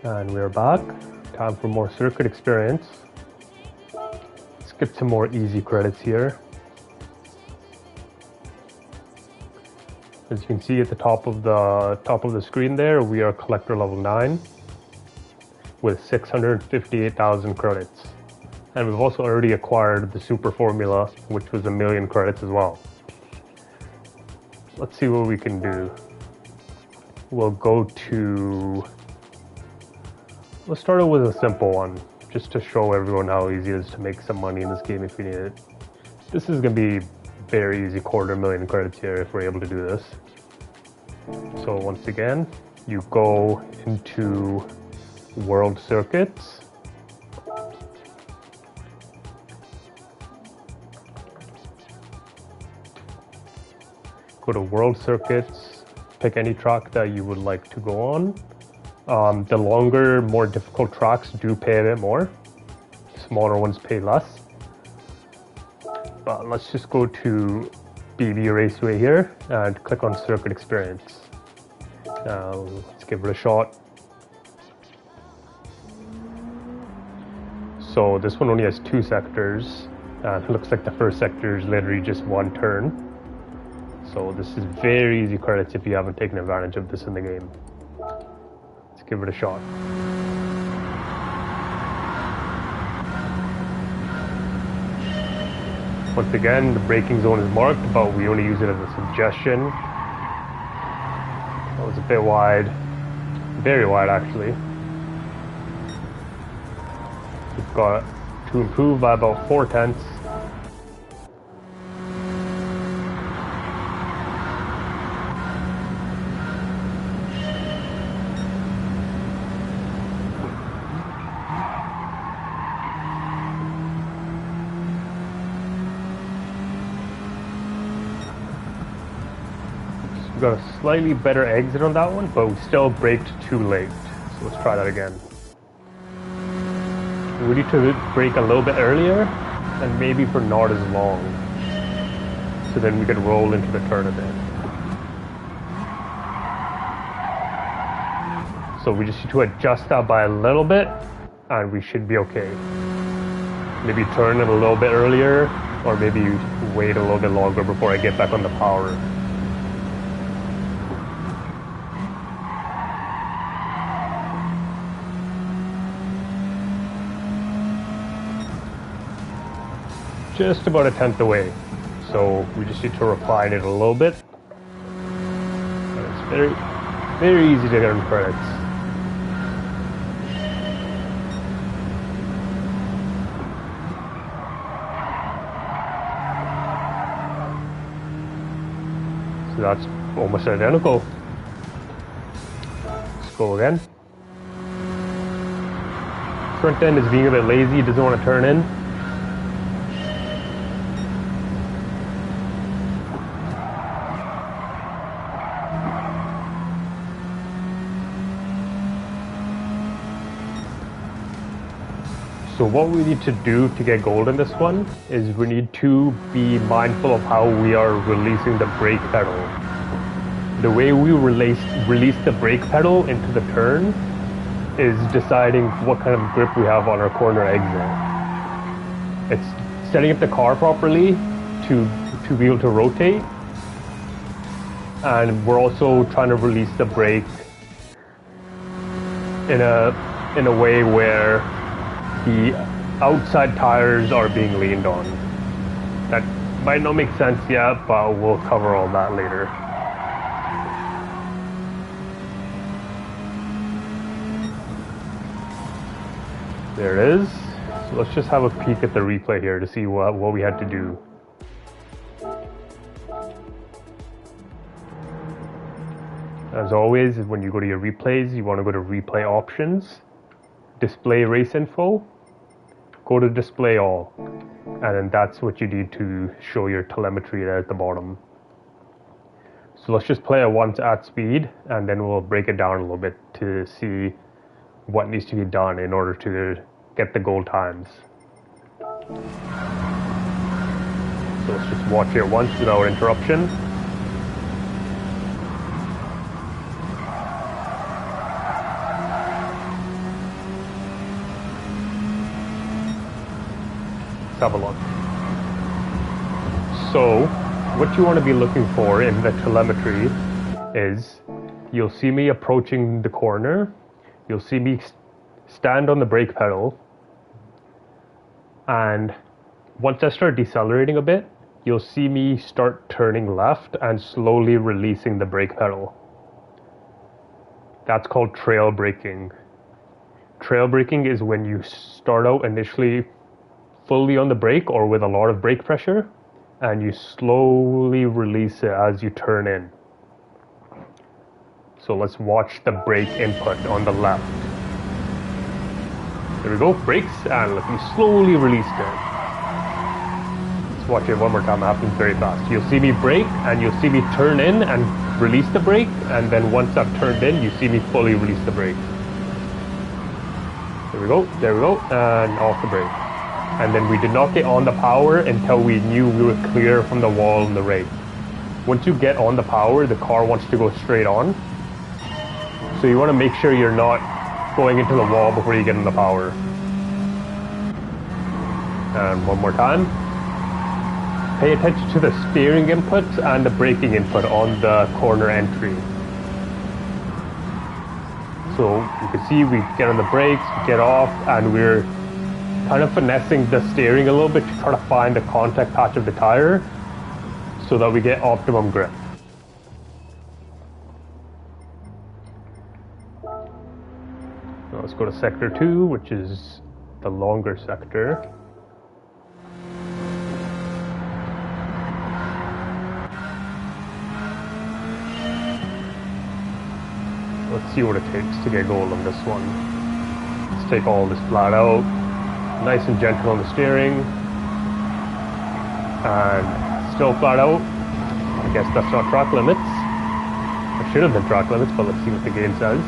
And we're back. Time for more circuit experience. Let's get some more easy credits here. As you can see at the top of the screen there, we are collector level 9 with 658,000 credits. And we've also already acquired the super formula, which was 1,000,000 credits as well. Let's see what we can do. We'll go to... Let's start out with a simple one, just to show everyone how easy it is to make some money in this game if you need it. This is going to be very easy, 250,000 credits here if we're able to do this. So once again, you go into World Circuits. Go to World Circuits, pick any track that you would like to go on. The longer, more difficult tracks do pay a bit more. Smaller ones pay less. But let's just go to BB Raceway here and click on Circuit Experience. Let's give it a shot. So this one only has 2 sectors. It looks like the first sector is literally just 1 turn. So this is very easy credits if you haven't taken advantage of this in the game. Let's give it a shot. Once again, the braking zone is marked, but we only use it as a suggestion. That was a bit wide. Very wide, actually. We've got to improve by about 4/10. We got a slightly better exit on that one, but we still braked too late. So let's try that again. We need to brake a little bit earlier, and maybe for not as long. So then we can roll into the turn a bit. So we just need to adjust that by a little bit, and we should be okay. Maybe turn it a little bit earlier, or maybe wait a little bit longer before I get back on the power. Just about 1/10 away, so we just need to refine it a little bit. And it's very easy to get in credits. So that's almost identical. Let's go again. Front end is being a bit lazy, doesn't want to turn in. So what we need to do to get gold in this one is we need to be mindful of how we are releasing the brake pedal. The way we release the brake pedal into the turn is deciding what kind of grip we have on our corner exit. It's setting up the car properly to be able to rotate, and we're also trying to release the brake in a way where the outside tires are being leaned on. That might not make sense yet, but we'll cover all that later. There it is. So let's just have a peek at the replay here to see what we had to do. As always, when you go to your replays, you want to go to replay options, display race info, go to display all, and then that's what you need to show your telemetry there at the bottom. So let's just play it once at speed, and then we'll break it down a little bit to see what needs to be done in order to get the gold times. So let's just watch it once without interruption. have a look. So, what you want to be looking for in the telemetry is, you'll see me approaching the corner, you'll see me stand on the brake pedal, and once I start decelerating a bit, you'll see me start turning left and slowly releasing the brake pedal. That's called trail braking. Trail braking is when you start out initially fully on the brake or with a lot of brake pressure, and you slowly release it as you turn in. So let's watch the brake input on the left. There we go, brakes, and let me slowly release it. Let's watch it one more time, it happens very fast. You'll see me brake, and you'll see me turn in and release the brake, and then once I've turned in, you see me fully release the brake. There we go, and off the brake. And then we did not get on the power until we knew we were clear from the wall in the right. Once you get on the power, the car wants to go straight on. So you want to make sure you're not going into the wall before you get in the power. And one more time. Pay attention to the steering input and the braking input on the corner entry. So you can see we get on the brakes, we get off, and we're kind of finessing the steering a little bit to try to find the contact patch of the tire so that we get optimum grip. Now let's go to sector 2, which is the longer sector. Let's see what it takes to get going on this one. Let's take all this flat out. Nice and gentle on the steering. And still flat out. I guess that's not track limits. It should have been track limits, but let's see what the game says.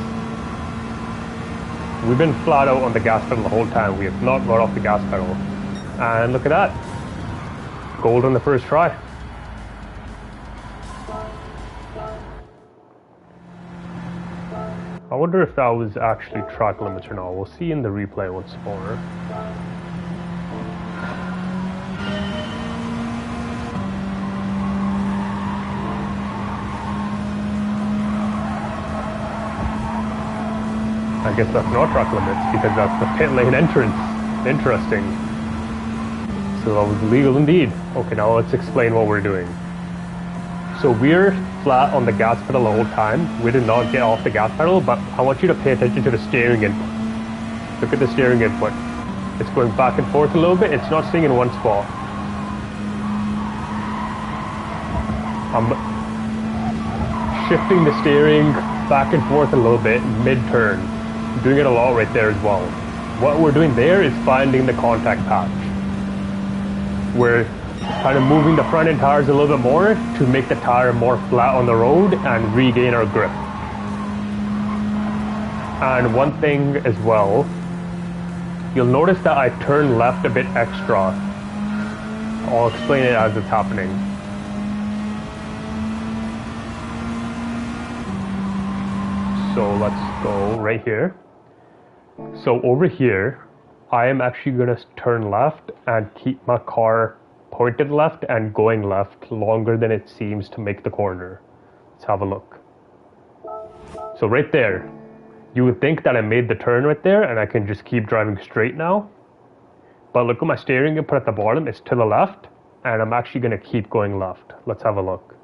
We've been flat out on the gas pedal the whole time. We have not got off the gas pedal. And look at that. Gold on the first try. I wonder if that was actually track limits or not. We'll see in the replay once more. I guess that's not track limits because that's the pit lane entrance. Interesting. So that was illegal indeed. Okay, now let's explain what we're doing. So we're flat on the gas pedal the whole time. We did not get off the gas pedal, but I want you to pay attention to the steering input. Look at the steering input. It's going back and forth a little bit. It's not staying in one spot. I'm shifting the steering back and forth a little bit mid-turn. I'm doing it a lot right there as well. What we're doing there is finding the contact patch. We're kind of moving the front end tires a little bit more to make the tire more flat on the road and regain our grip. And one thing as well, you'll notice that I turn left a bit extra. I'll explain it as it's happening. So let's go right here. So over here, I am actually going to turn left and keep my car pointed left and going left longer than it seems to make the corner. Let's have a look. So right there, you would think that I made the turn right there and I can just keep driving straight now. But look at my steering input at the bottom, it's to the left, and I'm actually going to keep going left. Let's have a look.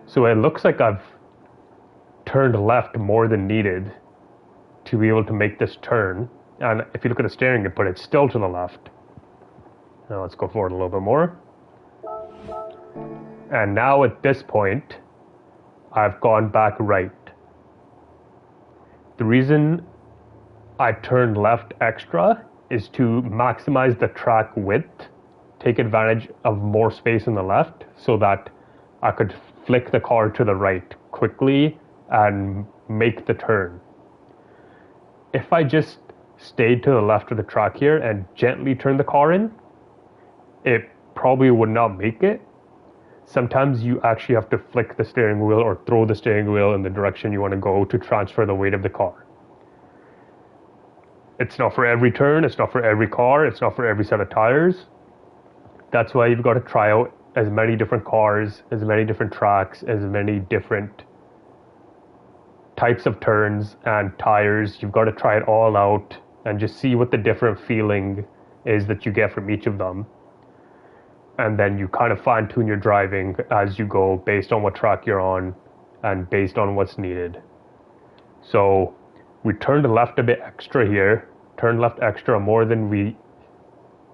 So it looks like I've turned left more than needed to be able to make this turn. And if you look at the steering input, it's still to the left. Now let's go forward a little bit more. And now at this point, I've gone back right. The reason I turned left extra is to maximize the track width, take advantage of more space on the left so that I could flick the car to the right quickly and make the turn. If I just stayed to the left of the track here and gently turned the car in, it probably would not make it. Sometimes you actually have to flick the steering wheel or throw the steering wheel in the direction you want to go to transfer the weight of the car. It's not for every turn, it's not for every car, it's not for every set of tires. That's why you've got to try out as many different cars, as many different tracks, as many different types of turns and tires. You've got to try it all out and just see what the different feeling is that you get from each of them. And then you kind of fine tune your driving as you go based on what track you're on and based on what's needed. So we turned left a bit extra here, turned left extra more than we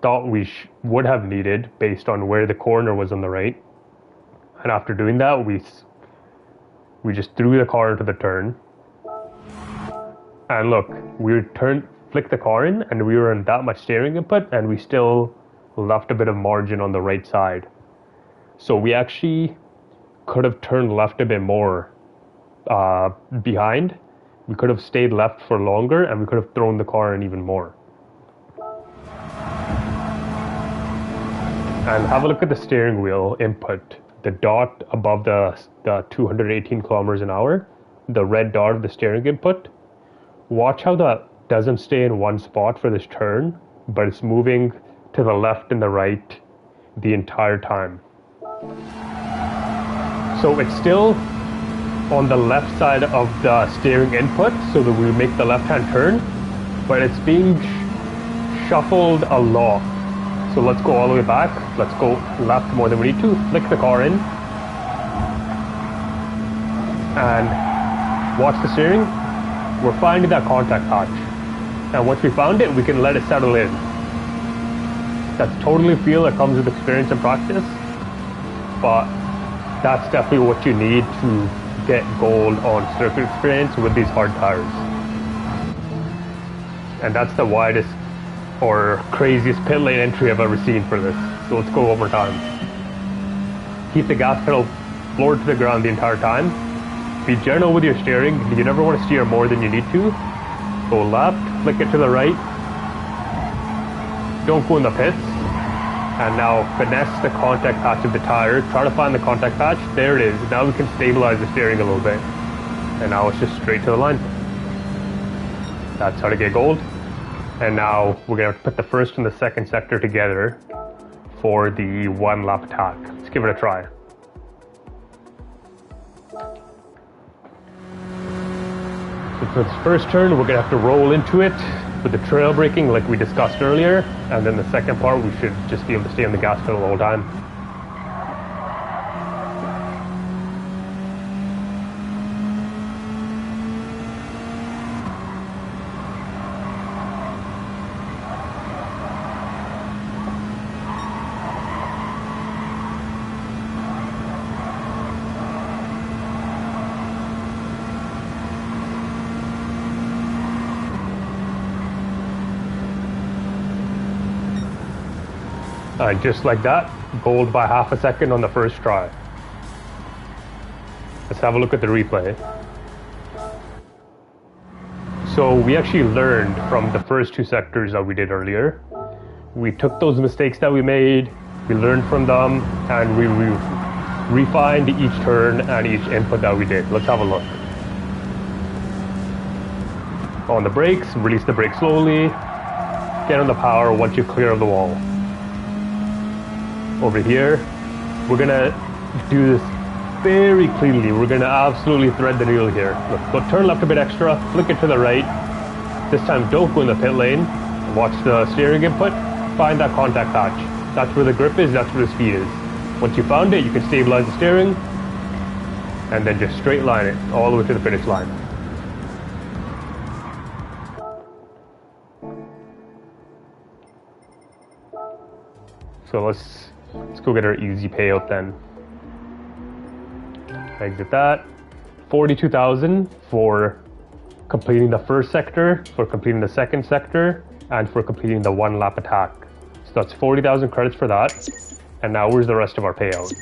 thought we would have needed based on where the corner was on the right. And after doing that, we just threw the car into the turn. And look, we flicked the car in and we were in that much steering input and we still left a bit of margin on the right side. So we actually could have turned left a bit more behind. We could have stayed left for longer and we could have thrown the car in even more. And have a look at the steering wheel input. The dot above the 218 kilometers an hour, the red dot of the steering input. Watch how that doesn't stay in one spot for this turn, but it's moving to the left and the right the entire time. So it's still on the left side of the steering input so that we make the left-hand turn, but it's being shuffled a lot. So let's go all the way back. Let's go left more than we need to. Flick the car in. And watch the steering. We're finding that contact patch. And once we found it, we can let it settle in. That's totally feel that comes with experience and practice. But that's definitely what you need to get gold on circuit experience with these hard tires. And that's the widest or craziest pit lane entry I've ever seen for this. So let's go one more time. Keep the gas pedal floored to the ground the entire time. Be gentle with your steering. You never want to steer more than you need to. Go left, flick it to the right. Don't go in the pits. And now finesse the contact patch of the tire. Try to find the contact patch. There it is. Now we can stabilize the steering a little bit. And now it's just straight to the line. That's how to get gold. And now we're going to put the first and the second sector together for the one lap attack. Let's give it a try. So for this first turn, we're going to have to roll into it with the trail braking like we discussed earlier. And then the second part, we should just be able to stay on the gas pedal the whole time. And just like that, gold by half a second on the first try. Let's have a look at the replay. So we actually learned from the first two sectors that we did earlier. We took those mistakes that we made, we learned from them, and we refined each turn and each input that we did. Let's have a look. On the brakes, release the brake slowly. Get on the power once you're clear of the wall. Over here, we're gonna do this very cleanly. We're gonna absolutely thread the needle here. Look, go turn left a bit extra, flick it to the right. This time don't go in the pit lane. Watch the steering input, find that contact patch. That's where the grip is, that's where the speed is. Once you found it, you can stabilize the steering and then just straight line it all the way to the finish line. So let's go get our easy payout then. Exit that. 42,000 for completing the first sector, for completing the second sector, and for completing the one lap attack. So that's 40,000 credits for that. And now where's the rest of our payout?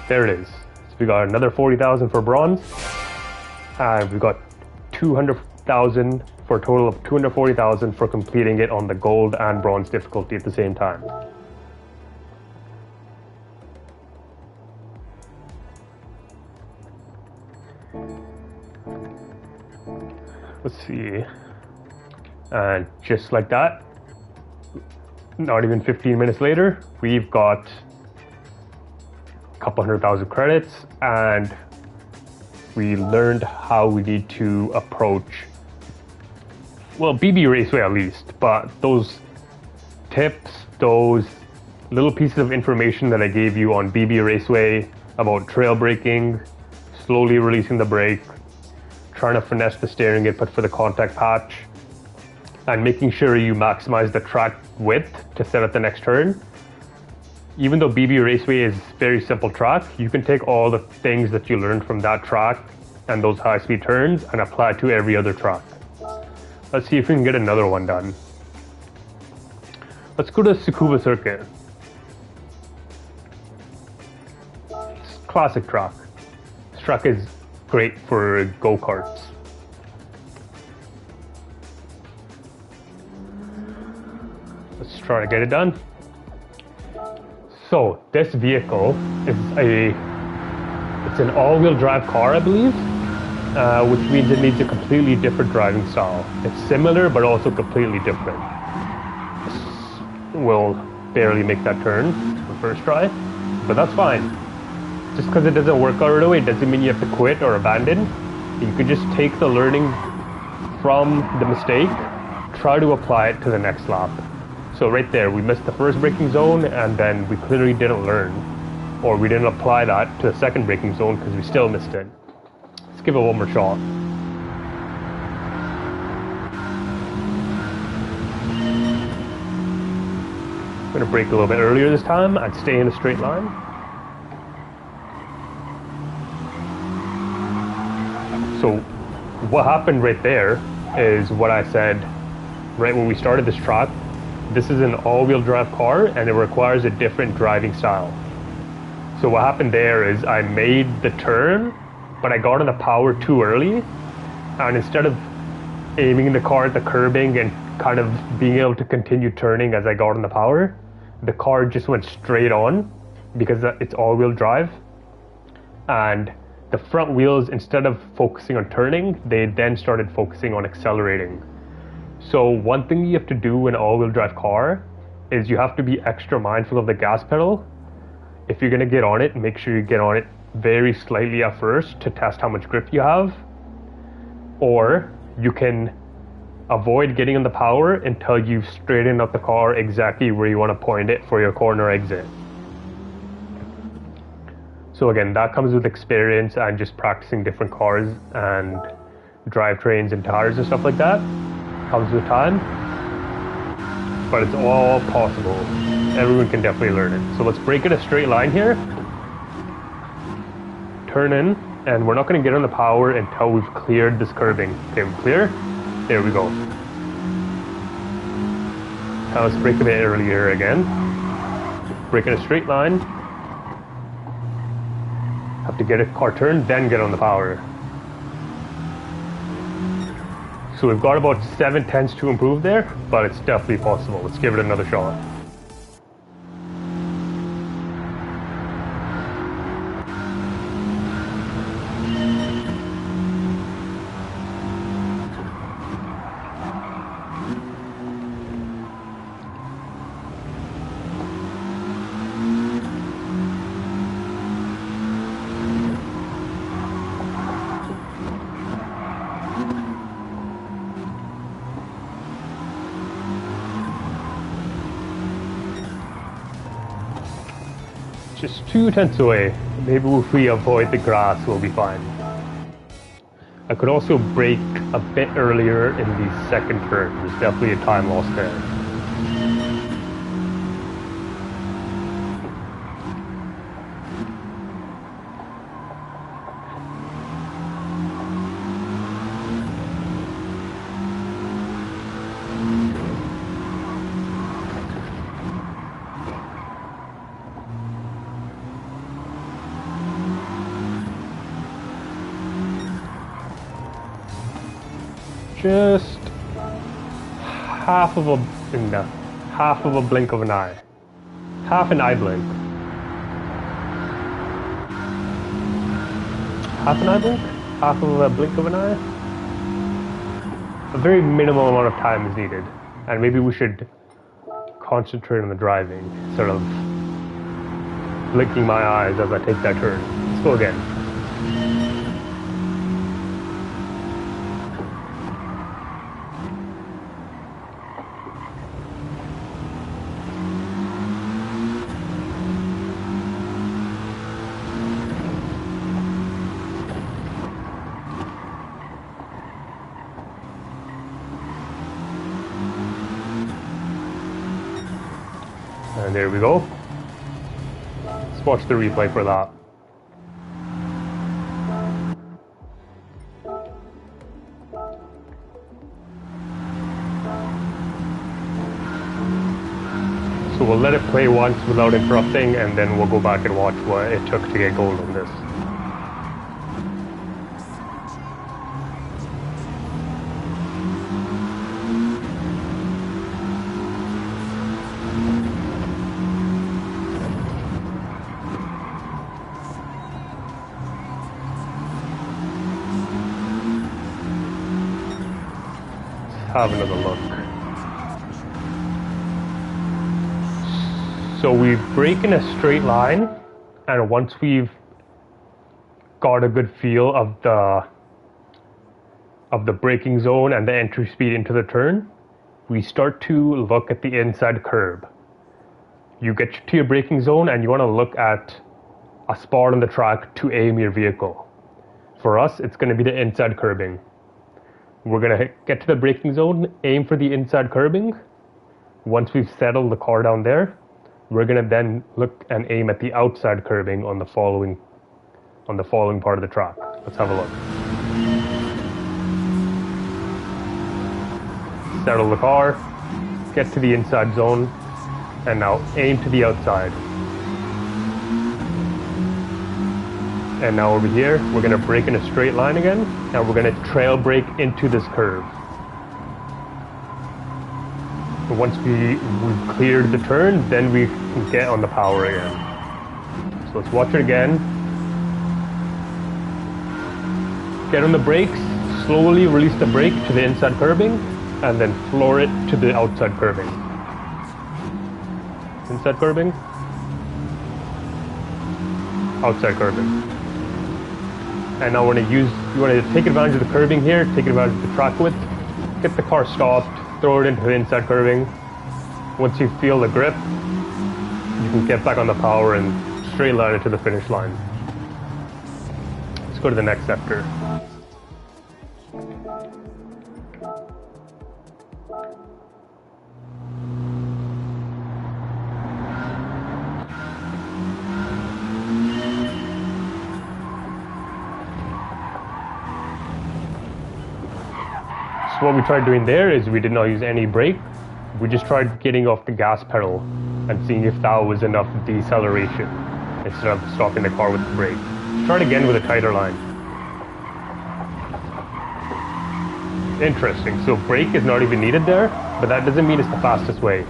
There it is. So we got another 40,000 for bronze, and we've got 200,000 for a total of 240,000 for completing it on the gold and bronze difficulty at the same time. Let's see. And just like that, not even 15 minutes later, we've got a couple 100,000 credits, and we learned how we need to approach, well, BB Raceway at least, but those tips, those little pieces of information that I gave you on BB Raceway about trail braking, slowly releasing the brake, trying to finesse the steering input for the contact patch, and making sure you maximize the track width to set up the next turn. Even though BB Raceway is very simple track, you can take all the things that you learned from that track and those high-speed turns and apply it to every other track. Let's see if we can get another one done. Let's go to Tsukuba Circuit. It's a classic track. This track is great for go-karts. Let's try to get it done. So this vehicle is it's an all-wheel drive car, I believe, which means it needs a completely different driving style. It's similar, but also completely different. We'll barely make that turn the first try, but that's fine. Just because it doesn't work out right away doesn't mean you have to quit or abandon. You can just take the learning from the mistake, try to apply it to the next lap. So right there, we missed the first braking zone, and then we clearly didn't learn, or we didn't apply that to the second braking zone because we still missed it. Let's give it one more shot. I'm going to brake a little bit earlier this time and stay in a straight line. So what happened right there is what I said right when we started this track. This is an all-wheel drive car and it requires a different driving style. So what happened there is I made the turn, but I got on the power too early, and instead of aiming the car at the curbing and kind of being able to continue turning as I got on the power, the car just went straight on because it's all-wheel drive, and the front wheels, instead of focusing on turning, they then started focusing on accelerating. So one thing you have to do in an all-wheel drive car is you have to be extra mindful of the gas pedal. If you're going to get on it, make sure you get on it very slightly at first to test how much grip you have. Or you can avoid getting on the power until you've straightened up the car exactly where you want to point it for your corner exit. So again, that comes with experience and just practicing different cars and drivetrains and tires and stuff like that. Comes with time, but it's all possible. Everyone can definitely learn it. So let's break it a straight line here. Turn in, and we're not going to get on the power until we've cleared this curbing. Okay, we clear? There we go. Now let's brake a bit earlier again. Break in a straight line. Have to get a car turned, then get on the power. So we've got about 7/10 to improve there, but it's definitely possible. Let's give it another shot. Just 2/10 away. Maybe if we avoid the grass, we'll be fine. I could also brake a bit earlier in the second turn. There's definitely a time loss there. Just half of a blink of an eye. Half an eye blink. Half an eye blink? Half of a blink of an eye? a very minimal amount of time is needed. And maybe we should concentrate on the driving instead of blinking my eyes as I take that turn. Let's go again. And there we go. Let's watch the replay for that. So we'll let it play once without interrupting, and then we'll go back and watch what it took to get gold on this. Have another look. So we brake in a straight line, and once we've got a good feel of the braking zone and the entry speed into the turn, we start to look at the inside curb. You get to your braking zone and you want to look at a spot on the track to aim your vehicle. For us, it's going to be the inside curbing. We're going to get to the braking zone, aim for the inside curbing. Once we've settled the car down there, we're going to then look and aim at the outside curbing on the following part of the track. Let's have a look. Settle the car, get to the inside zone, and now aim to the outside. And now over here, we're going to brake in a straight line again, and we're going to trail brake into this curve. And once we've cleared the turn, then we can get on the power again. So let's watch it again. Get on the brakes, slowly release the brake to the inside curbing, and then floor it to the outside curbing. Inside curbing, outside curbing. And now you want to take advantage of the curbing here, take advantage of the track width, get the car stopped, throw it into the inside curbing. Once you feel the grip, you can get back on the power and straight line it to the finish line. Let's go to the next sector. So what we tried doing there is we did not use any brake. We just tried getting off the gas pedal and seeing if that was enough deceleration instead of stopping the car with the brake. Try it again with a tighter line. Interesting, so brake is not even needed there, but that doesn't mean it's the fastest way.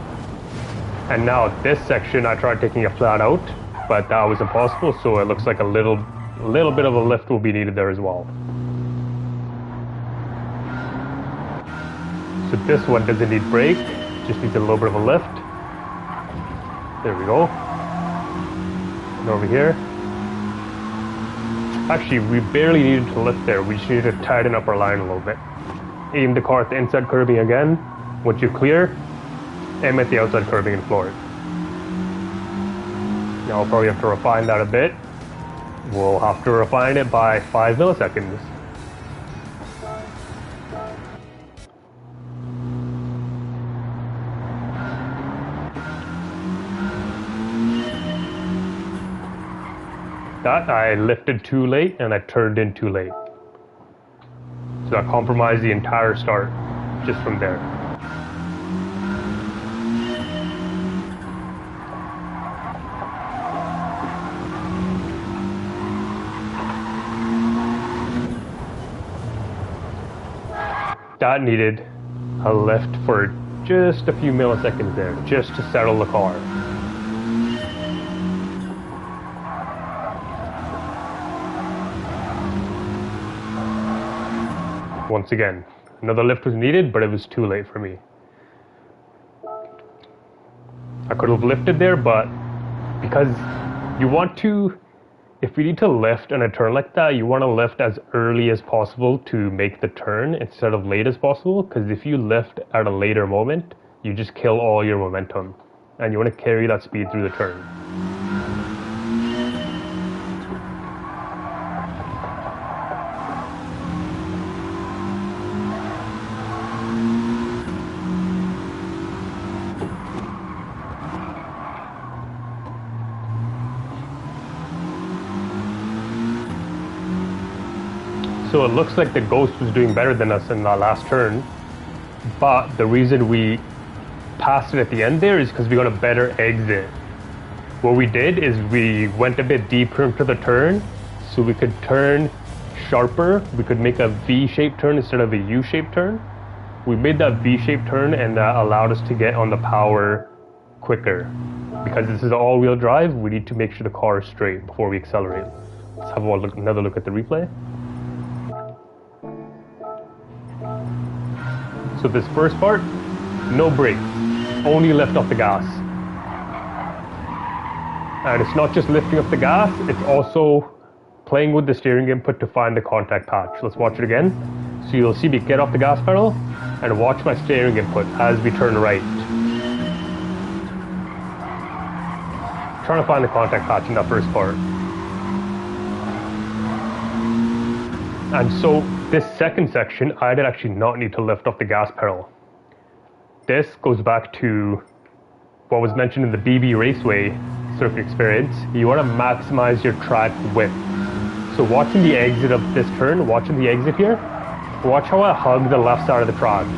And now this section I tried taking a flat out, but that was impossible, so it looks like a little bit of a lift will be needed there as well. So this one doesn't need brake, just needs a little bit of a lift. There we go. And over here. Actually, we barely needed to lift there, we just needed to tighten up our line a little bit. Aim the car at the inside curbing again. Once you clear, aim at the outside curbing and floor it. Now I'll probably have to refine that a bit. We'll have to refine it by 5 milliseconds. That I lifted too late and I turned in too late. So I compromised the entire start just from there. That needed a lift for just a few milliseconds there, just to settle the car. Once again, Another lift was needed, but it was too late for me. I could have lifted there, but because you want to, if you need to lift in a turn like that, you want to lift as early as possible to make the turn instead of late as possible, because if you lift at a later moment, you just kill all your momentum, and you want to carry that speed through the turn. So it looks like the Ghost was doing better than us in that last turn, but the reason we passed it at the end there is because we got a better exit. What we did is we went a bit deeper into the turn, so we could turn sharper. We could make a V-shaped turn instead of a U-shaped turn. We made that V-shaped turn, and that allowed us to get on the power quicker. Because this is all-wheel drive, we need to make sure the car is straight before we accelerate. Let's have another look at the replay. So this first part, no brake, only lift off the gas. And it's not just lifting up the gas, it's also playing with the steering input to find the contact patch. Let's watch it again. So you'll see me get off the gas pedal and watch my steering input as we turn right. Trying to find the contact patch in that first part. And so this second section, I did actually not need to lift off the gas pedal. This goes back to what was mentioned in the BB Raceway circuit experience. You want to maximize your track width. So watching the exit of this turn, watching the exit here, watch how I hug the left side of the track.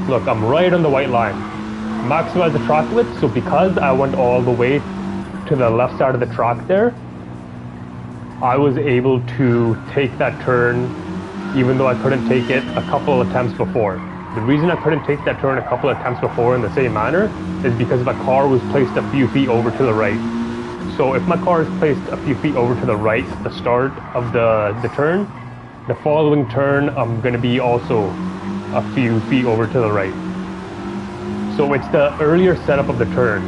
Look, I'm right on the white line. Maximize the track width, so because I went all the way to the left side of the track there, I was able to take that turn even though I couldn't take it a couple of attempts before. The reason I couldn't take that turn a couple of attempts before in the same manner is because my car was placed a few feet over to the right. So if my car is placed a few feet over to the right at the start of the turn, the following turn I'm going to be also a few feet over to the right. So it's the earlier setup of the turn,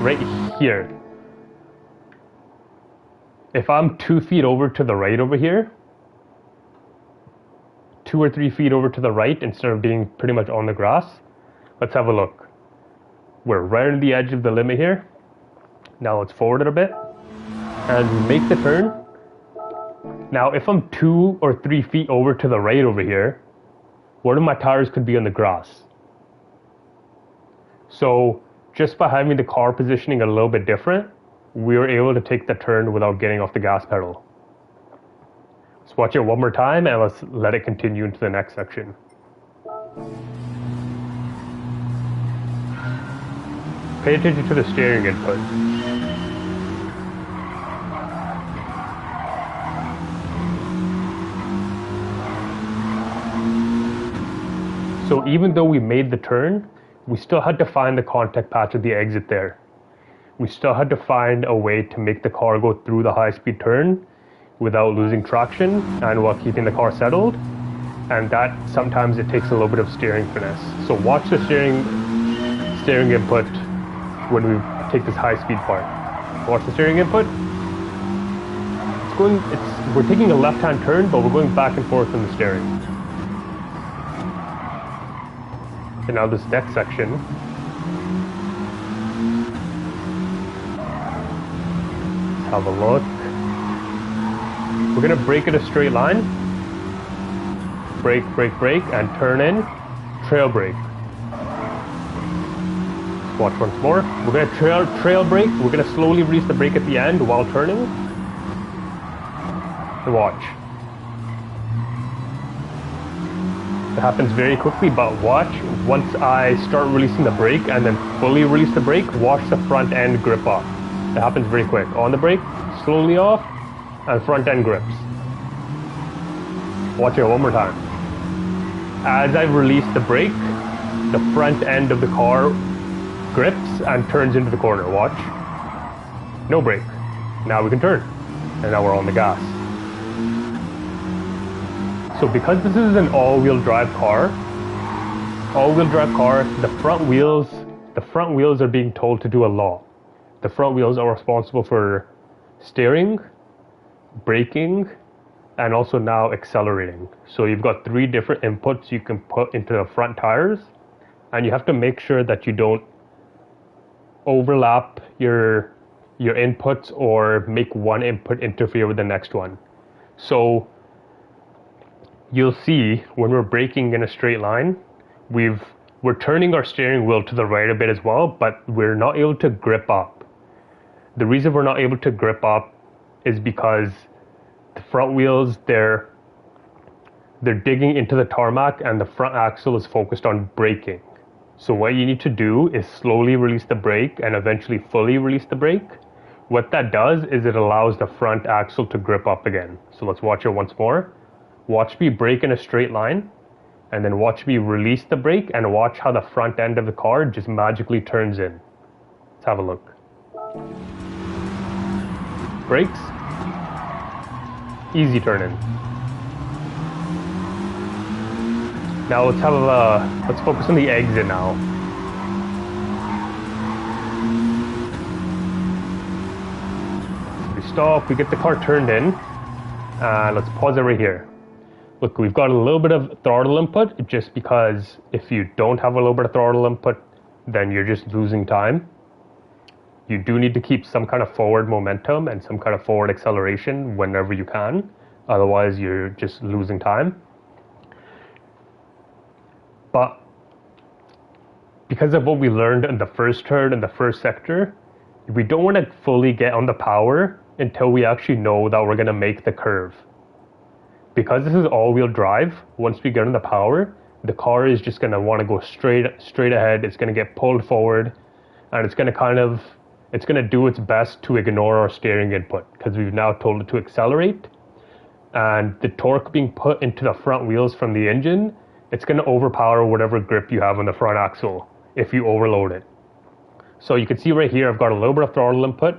right here. If I'm 2 feet over to the right over here, 2 or 3 feet over to the right instead of being pretty much on the grass, let's have a look. We're right on the edge of the limit here. Now let's forward it a bit and make the turn. Now if I'm 2 or 3 feet over to the right over here, one of my tires could be on the grass. So just by having the car positioning a little bit different, we were able to take the turn without getting off the gas pedal. Let's watch it one more time and let's let it continue into the next section. Pay attention to the steering input. So even though we made the turn, we still had to find the contact patch at the exit there. We still had to find a way to make the car go through the high-speed turn without losing traction and while keeping the car settled. And that sometimes it takes a little bit of steering finesse. So watch the steering input when we take this high-speed part. Watch the steering input. We're taking a left-hand turn, but we're going back and forth in the steering. And now this next section. Let's have a look. We're gonna brake at a straight line. Brake, brake, brake, and turn in. Trail brake. Watch once more. We're gonna trail brake. We're gonna slowly release the brake at the end while turning. And watch. It happens very quickly, but watch. Once I start releasing the brake and then fully release the brake, watch the front end grip off. It happens very quick. On the brake, slowly off, and front end grips. Watch it one more time. As I release the brake, the front end of the car grips and turns into the corner. Watch. No brake. Now we can turn. And now we're on the gas. So because this is an all-wheel drive car, all-wheel drive car, the front wheels are being told to do a lot. The front wheels are responsible for steering, braking, and also now accelerating. So you've got 3 different inputs you can put into the front tires, and you have to make sure that you don't overlap your inputs or make one input interfere with the next one. So you'll see when we're braking in a straight line, we're turning our steering wheel to the right a bit as well, but we're not able to grip up. The reason we're not able to grip up is because the front wheels, they're digging into the tarmac and the front axle is focused on braking. So what you need to do is slowly release the brake and eventually fully release the brake. What that does is it allows the front axle to grip up again. So let's watch it once more. Watch me brake in a straight line, and then watch me release the brake and watch how the front end of the car just magically turns in. Let's have a look. Brakes. Easy turn in. Now let's focus on the exit now. We stop, we get the car turned in, and let's pause it right here. Look, we've got a little bit of throttle input, just because if you don't have a little bit of throttle input, then you're just losing time. You do need to keep some kind of forward momentum and some kind of forward acceleration whenever you can. Otherwise, you're just losing time. But because of what we learned in the first turn and the first sector, we don't want to fully get on the power until we actually know that we're going to make the curve. Because this is all-wheel drive, once we get on the power, the car is just going to want to go straight ahead. It's going to get pulled forward, and it's going to do its best to ignore our steering input, because we've now told it to accelerate. And the torque being put into the front wheels from the engine, it's going to overpower whatever grip you have on the front axle if you overload it. So you can see right here, I've got a little bit of throttle input.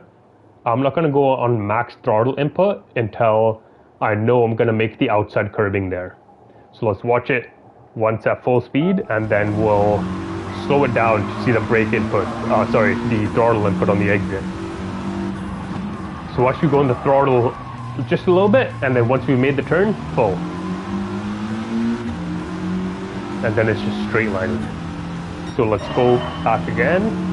I'm not going to go on max throttle input until I know I'm going to make the outside curbing there. So let's watch it once at full speed, and then we'll slow it down to see the brake input, the throttle input on the exit. So watch me go in the throttle just a little bit, and then once we made the turn, full. And then it's just straight lining. So let's go back again.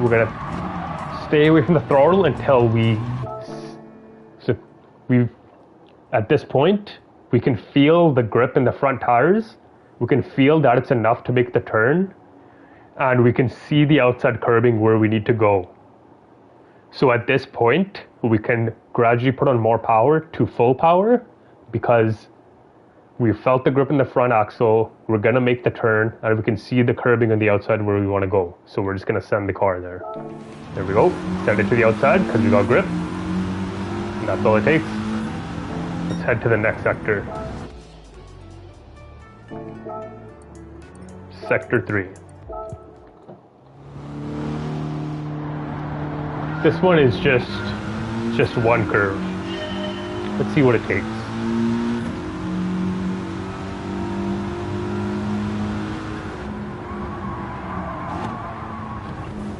We're gonna stay away from the throttle until at this point, we can feel the grip in the front tires. We can feel that it's enough to make the turn, and we can see the outside curbing where we need to go. So at this point, we can gradually put on more power to full power, because we felt the grip in the front axle, we're gonna make the turn, and we can see the curbing on the outside where we wanna go. So we're just gonna send the car there. There we go, send it to the outside because we got grip. And that's all it takes. Let's head to the next sector. Sector 3. This one is just one curve. Let's see what it takes.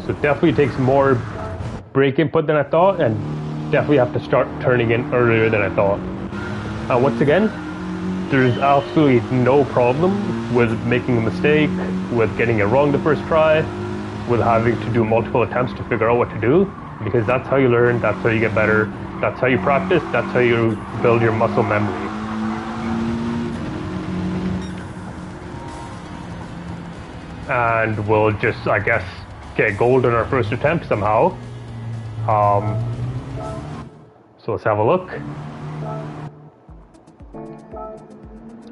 So definitely takes more brake input than I thought, and definitely have to start turning in earlier than I thought. Once again, there's absolutely no problem with making a mistake, with getting it wrong the first try, with having to do multiple attempts to figure out what to do, because that's how you learn, that's how you get better, that's how you practice, that's how you build your muscle memory. And we'll just, I guess, get gold on our first attempt somehow. So let's have a look.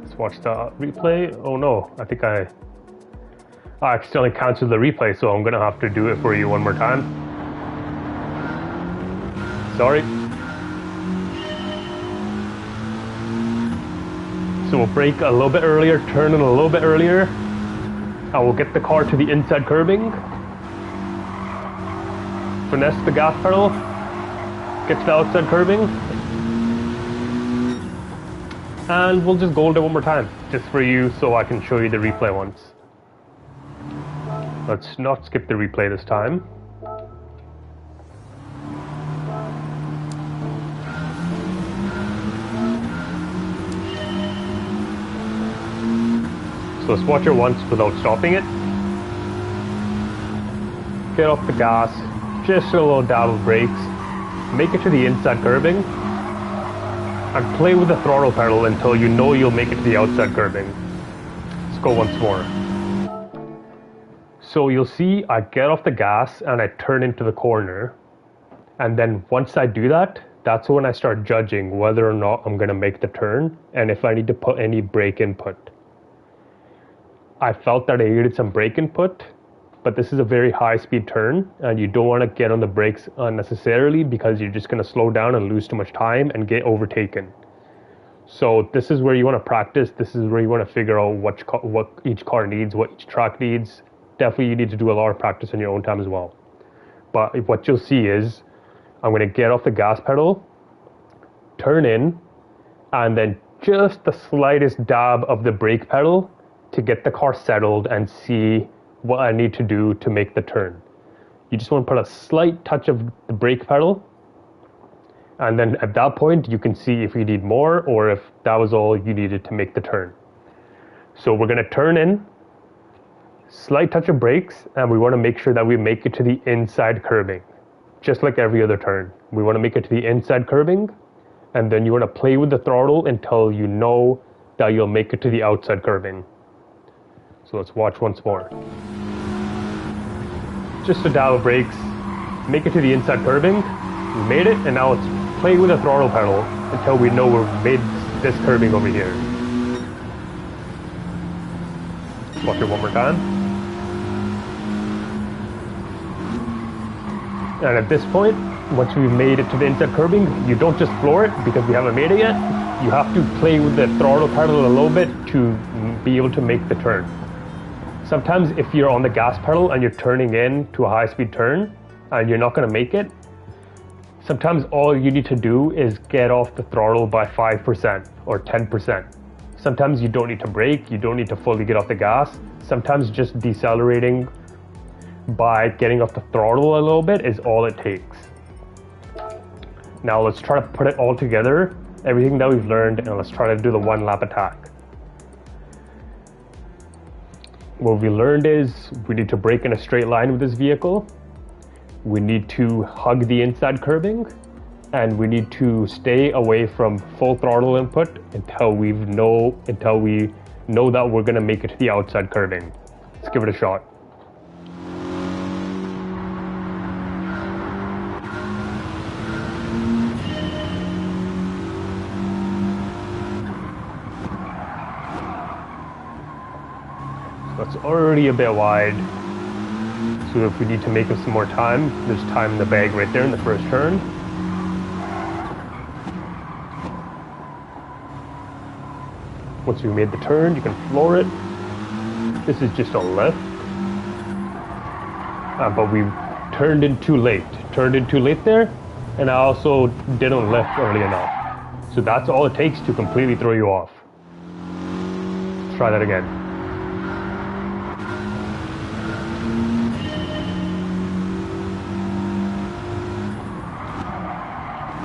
Let's watch the replay. Oh no, I think I accidentally canceled the replay, so I'm gonna have to do it for you one more time. Sorry. So we'll brake a little bit earlier, turn in a little bit earlier, and we'll get the car to the inside curbing. Finesse the gas pedal, get to the outside curbing, And we'll just go over it one more time, just for you, so I can show you the replay once. Let's not skip the replay this time. So let's watch it once without stopping it. Get off the gas, just a little dab of brakes, make it to the inside curbing, and play with the throttle pedal until you know you'll make it to the outside curbing. Let's go once more. So you'll see I get off the gas and I turn into the corner, and then once I do that, that's when I start judging whether or not I'm going to make the turn and if I need to put any brake input. I felt that I needed some brake input, but this is a very high speed turn and you don't want to get on the brakes unnecessarily because you're just going to slow down and lose too much time and get overtaken. So this is where you want to practice. This is where you want to figure out what each car needs, what each track needs. Definitely you need to do a lot of practice on your own time as well. But what you'll see is I'm going to get off the gas pedal, turn in, and then just the slightest dab of the brake pedal to get the car settled and see what I need to do to make the turn. You just want to put a slight touch of the brake pedal, and then at that point you can see if you need more or if that was all you needed to make the turn. So we're going to turn in, slight touch of brakes, and we want to make sure that we make it to the inside curbing. Just like every other turn, we want to make it to the inside curbing, and then you want to play with the throttle until you know that you'll make it to the outside curbing. So let's watch once more. Just a dab of brakes, make it to the inside curbing. We made it, and now let's play with the throttle pedal until we know we've made this curbing over here. Watch it one more time. And at this point, once we've made it to the inside curbing, you don't just floor it because we haven't made it yet. You have to play with the throttle pedal a little bit to be able to make the turn. Sometimes if you're on the gas pedal and you're turning in to a high-speed turn and you're not going to make it, sometimes all you need to do is get off the throttle by 5% or 10%. Sometimes you don't need to brake, you don't need to fully get off the gas. Sometimes just decelerating by getting off the throttle a little bit is all it takes. Now let's try to put it all together, everything that we've learned, and let's try to do the one lap attack. What we learned is we need to brake in a straight line with this vehicle. We need to hug the inside curbing, and we need to stay away from full throttle input until we know that we're going to make it to the outside curbing. Let's give it a shot. That's already a bit wide, so if we need to make it some more time, there's time in the bag right there in the first turn. Once we made the turn, you can floor it. This is just a lift, but we turned in too late there, and I also didn't lift early enough. So that's all it takes to completely throw you off. Let's try that again.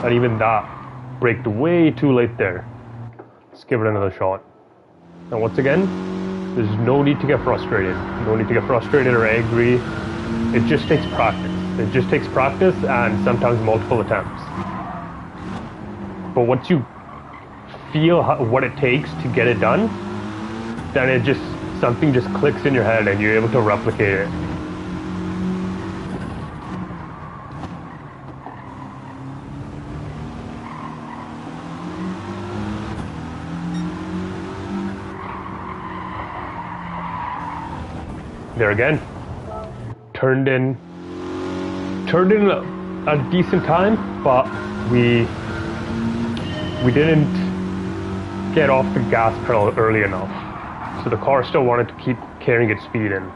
And even that braked way too late there. Let's give it another shot. And once again, there's no need to get frustrated. No need to get frustrated or angry. It just takes practice. It just takes practice and sometimes multiple attempts. But once you feel what it takes to get it done, then something just clicks in your head and you're able to replicate it. There again, turned in a decent time, but we didn't get off the gas pedal early enough, so the car still wanted to keep carrying its speed in.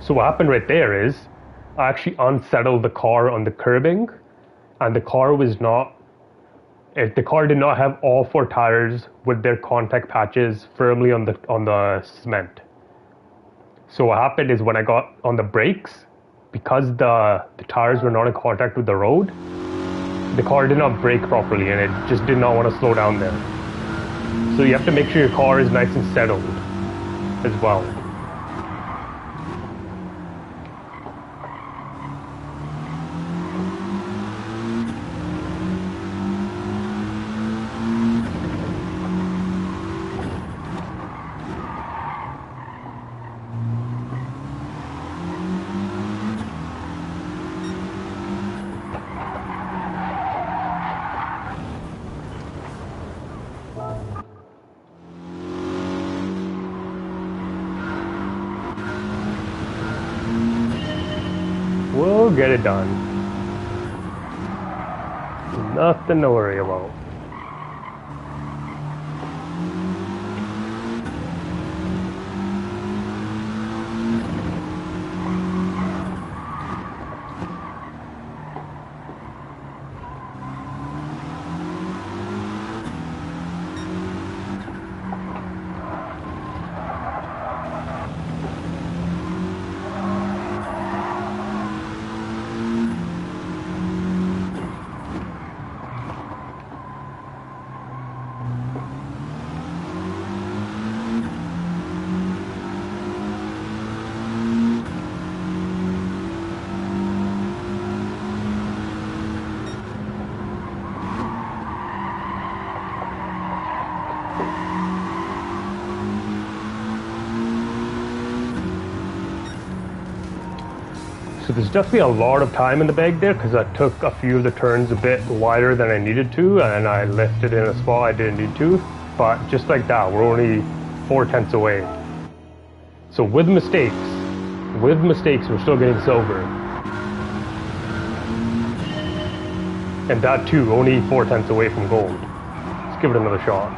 So what happened right there is I actually unsettled the car on the curbing, and the car was not. The car did not have all 4 tires with their contact patches firmly on the cement. So what happened is when I got on the brakes, because the tires were not in contact with the road, the car did not brake properly and it just did not want to slow down there. So you have to make sure your car is nice and settled as well. We'll get it done. Nothing to worry about. So there's definitely a lot of time in the bag there because I took a few of the turns a bit wider than I needed to, and I lifted in a spot I didn't need to. But just like that, we're only 4/10 away. So with mistakes, we're still getting silver. And that too, only 4/10 away from gold. Let's give it another shot.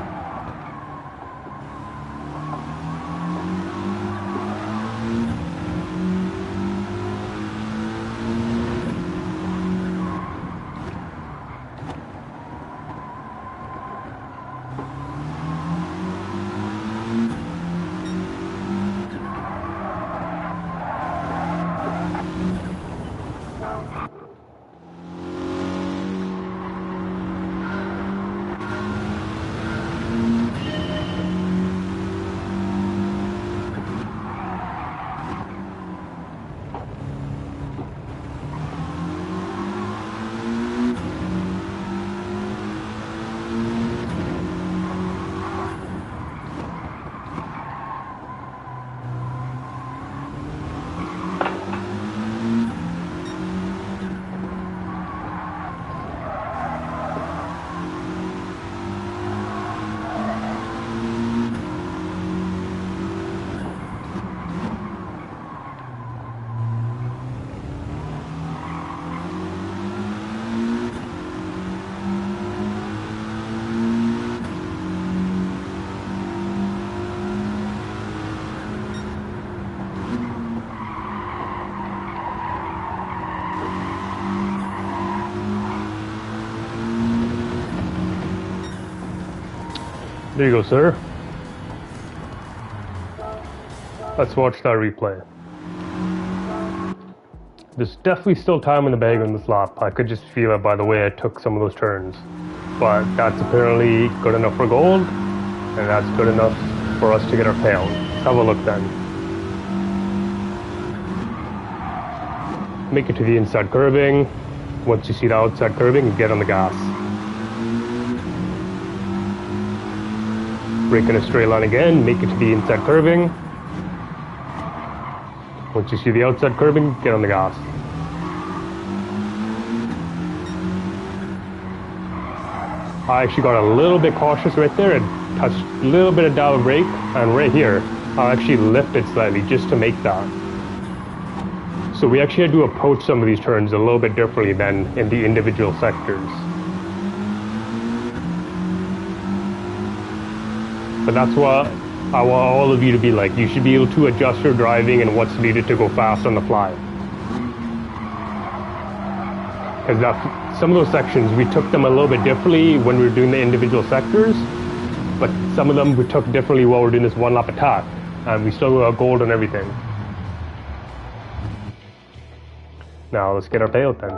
There you go, sir. Let's watch that replay. There's definitely still time in the bag on this lap. I could just feel it by the way I took some of those turns. But that's apparently good enough for gold, and that's good enough for us to get our payout. Let's have a look then. Make it to the inside curbing. Once you see the outside curbing, get on the gas. Brake in a straight line again, make it to the inside curbing. Once you see the outside curbing, get on the gas. I actually got a little bit cautious right there and touched a little bit of down brake, and right here, I actually lifted slightly just to make that. So we actually had to approach some of these turns a little bit differently than in the individual sectors. But that's what I want all of you to be like, you should be able to adjust your driving and what's needed to go fast on the fly. Because some of those sections, we took them a little bit differently when we were doing the individual sectors, but some of them we took differently while we're doing this one lap attack, and we still got gold on everything. Now let's get our payout then.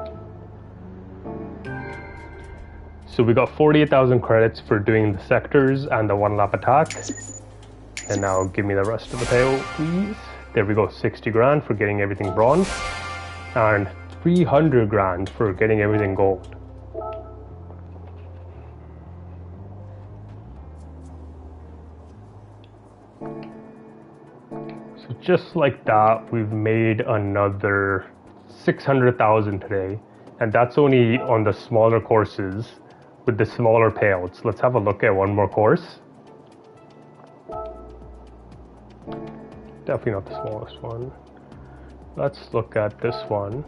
So we got 48,000 credits for doing the sectors and the one lap attack. And now give me the rest of the payout, please. There we go, 60 grand for getting everything bronze. And 300 grand for getting everything gold. So just like that, we've made another 600,000 today. And that's only on the smaller courses with the smaller payouts. Let's have a look at one more course. Definitely not the smallest one. Let's look at this one.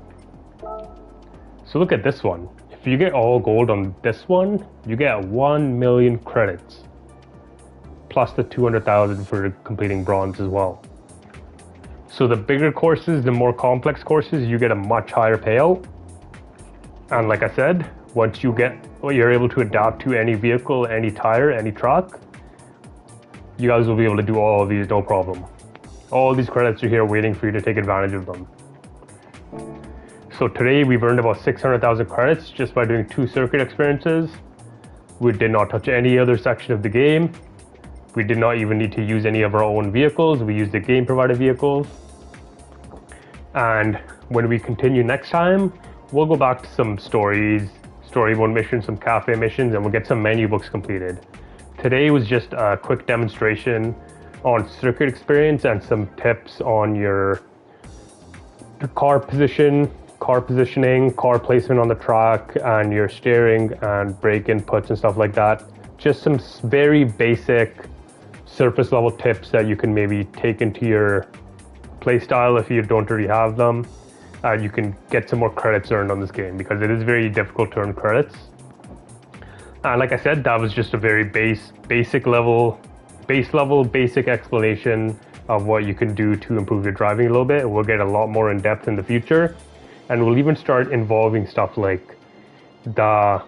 So look at this one. If you get all gold on this one, you get 1 million credits. Plus the 200,000 for completing bronze as well. So the bigger courses, the more complex courses, you get a much higher payout. And like I said, once you're able to adapt to any vehicle, any tire, any truck, you guys will be able to do all of these no problem. All these credits are here waiting for you to take advantage of them. So today we've earned about 600,000 credits just by doing 2 circuit experiences. We did not touch any other section of the game. We did not even need to use any of our own vehicles. We used the game provided vehicles. And when we continue next time, we'll go back to some story mode missions, some cafe missions, and we'll get some menu books completed. Today was just a quick demonstration on circuit experience and some tips on your car positioning, car placement on the track, and your steering and brake inputs and stuff like that. Just some very basic surface level tips that you can maybe take into your playstyle if you don't already have them. You can get some more credits earned on this game because it is very difficult to earn credits. And like I said, that was just a very basic explanation of what you can do to improve your driving a little bit. We'll get a lot more in depth in the future, and we'll even start involving stuff like the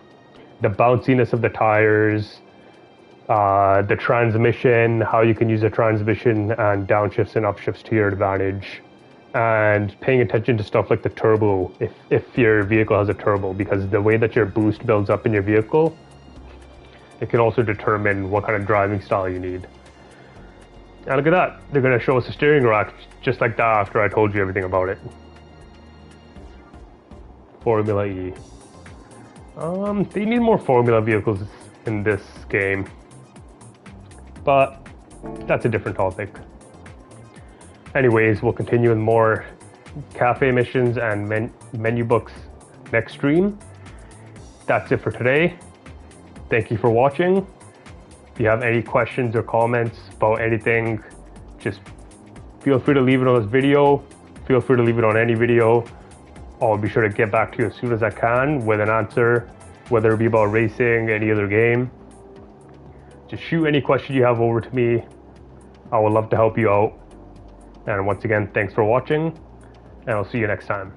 bounciness of the tires, the transmission, how you can use a transmission and downshifts and upshifts to your advantage, and paying attention to stuff like the turbo if your vehicle has a turbo, because the way that your boost builds up in your vehicle, it can also determine what kind of driving style you need. And look at that, they're going to show us a steering rack just like that after I told you everything about it. Formula E. They need more Formula vehicles in this game, but that's a different topic. Anyways, we'll continue with more cafe missions and menu books next stream. That's it for today. Thank you for watching. If you have any questions or comments about anything, just feel free to leave it on this video. Feel free to leave it on any video. I'll be sure to get back to you as soon as I can with an answer, whether it be about racing, any other game. Just shoot any question you have over to me. I would love to help you out. And once again, thanks for watching, and I'll see you next time.